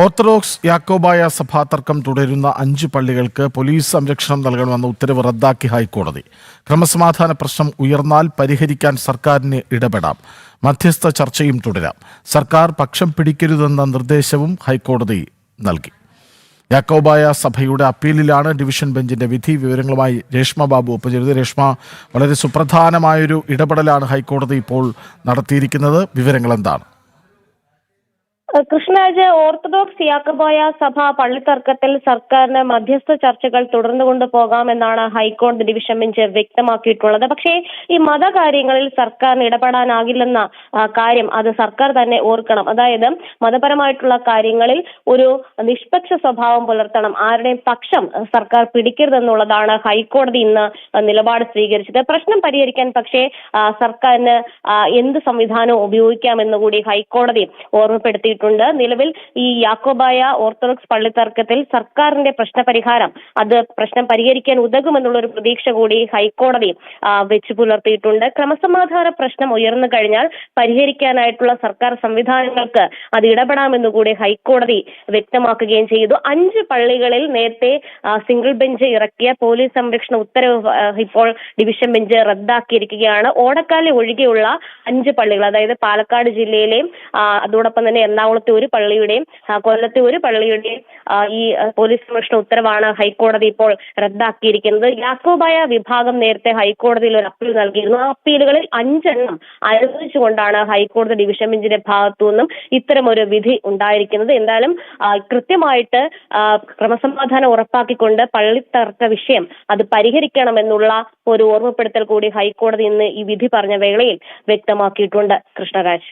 Orthodox Yakobaya സഭാ തർക്കം തുടരുന്ന 5 പള്ളികൾക്ക് പോലീസ് സംരക്ഷണം നൽകണമെന്ന ഉത്തരവ് റദ്ദാക്കി ഹൈക്കോടതി. ക്രമസമാധാന പ്രശ്നം ഉയർന്നാൽ പരിഹരിക്കാൻ സർക്കാരിന് ഇടപെടാം. മധ്യസ്ഥ ചർച്ചയും തുടരാം. സർക്കാർ പക്ഷം പിടിക്കരുതെന്ന നിർദ്ദേശവും ഹൈക്കോടതി നൽകി. യാക്കോബായ സഭയുടെ അപ്പീലിലാണ് ഡിവിഷൻ ബെഞ്ചിന്റെ വിധി. വിവരങ്ങളുമായി രേഷ്മ ബാബു ഒപ്പം ചേരുന്നത്. രേഷ്മ, വളരെ സുപ്രധാനമായൊരു ഇടപെടലാണ് ഹൈക്കോടതി ഇപ്പോൾ നടത്തിയിരിക്കുന്നത്. വിവരങ്ങൾ എന്താണ്? കൃഷ്ണരാജ്, ഓർത്തഡോക്സ് യാക്കോബായ സഭ പള്ളിത്തർക്കത്തിൽ സർക്കാരിന് മധ്യസ്ഥ ചർച്ചകൾ തുടർന്നുകൊണ്ട് പോകാമെന്നാണ് ഹൈക്കോടതി ഡിവിഷൻ ബെഞ്ച് വ്യക്തമാക്കിയിട്ടുള്ളത്. പക്ഷേ ഈ മതകാര്യങ്ങളിൽ സർക്കാരിന് ഇടപെടാനാകില്ലെന്ന കാര്യം അത് സർക്കാർ തന്നെ ഓർക്കണം. അതായത് മതപരമായിട്ടുള്ള കാര്യങ്ങളിൽ ഒരു നിഷ്പക്ഷ സ്വഭാവം പുലർത്തണം, ആരുടെയും പക്ഷം സർക്കാർ പിടിക്കരുതെന്നുള്ളതാണ് ഹൈക്കോടതി ഇന്ന് നിലപാട് സ്വീകരിച്ചത്. പ്രശ്നം പരിഹരിക്കാൻ പക്ഷേ സർക്കാരിന് എന്ത് സംവിധാനവും ഉപയോഗിക്കാമെന്ന് കൂടി ഹൈക്കോടതി ഓർമ്മപ്പെടുത്തിയിട്ടുണ്ട്. നിലവിൽ ഈ യാക്കോബായ ഓർത്തഡോക്സ് പള്ളിത്തർക്കത്തിൽ സർക്കാരിന്റെ പ്രശ്നപരിഹാരം അത് പ്രശ്നം പരിഹരിക്കാൻ ഉതകുമെന്നുള്ള ഒരു പ്രതീക്ഷ കൂടി ഹൈക്കോടതി വെച്ചു പുലർത്തിയിട്ടുണ്ട്. ക്രമസമാധാന പ്രശ്നം ഉയർന്നു കഴിഞ്ഞാൽ പരിഹരിക്കാനായിട്ടുള്ള സർക്കാർ സംവിധാനങ്ങൾക്ക് അത് ഇടപെടാമെന്ന് കൂടി ഹൈക്കോടതി വ്യക്തമാക്കുകയും ചെയ്തു. 5 പള്ളികളിൽ നേരത്തെ സിംഗിൾ ബെഞ്ച് ഇറക്കിയ പോലീസ് സംരക്ഷണ ഉത്തരവ് ഇപ്പോൾ ഡിവിഷൻ ബെഞ്ച് റദ്ദാക്കിയിരിക്കുകയാണ്. ഓടക്കാലി ഒഴികെയുള്ള 5 പള്ളികൾ, അതായത് പാലക്കാട് ജില്ലയിലെയും അതോടൊപ്പം തന്നെ എറണാകുളത്തെ ഒരു പള്ളിയുടെയും കൊല്ലത്തെ ഒരു പള്ളിയുടെയും ഈ പോലീസ് സംരക്ഷണ ഉത്തരവാണ് ഹൈക്കോടതി ഇപ്പോൾ റദ്ദാക്കിയിരിക്കുന്നത്. യാക്കോബായ വിഭാഗം നേരത്തെ ഹൈക്കോടതിയിൽ ഒരു അപ്പീൽ നൽകിയിരുന്നു. ആ അപ്പീലുകളിൽ 5 എണ്ണം അനുവദിച്ചുകൊണ്ടാണ് ഹൈക്കോടതി ഡിവിഷൻ ബെഞ്ചിന്റെ ഭാഗത്തു നിന്നും ഇത്തരമൊരു വിധി ഉണ്ടായിരിക്കുന്നത്. എന്തായാലും കൃത്യമായിട്ട് ക്രമസമാധാനം ഉറപ്പാക്കിക്കൊണ്ട് പള്ളിത്തർക്ക വിഷയം അത് പരിഹരിക്കണമെന്നുള്ള ഒരു ഓർമ്മപ്പെടുത്തൽ കൂടി ഹൈക്കോടതി ഇന്ന് ഈ വിധി പറഞ്ഞ വേളയിൽ വ്യക്തമാക്കിയിട്ടുണ്ട്. കൃഷ്ണരാജ്.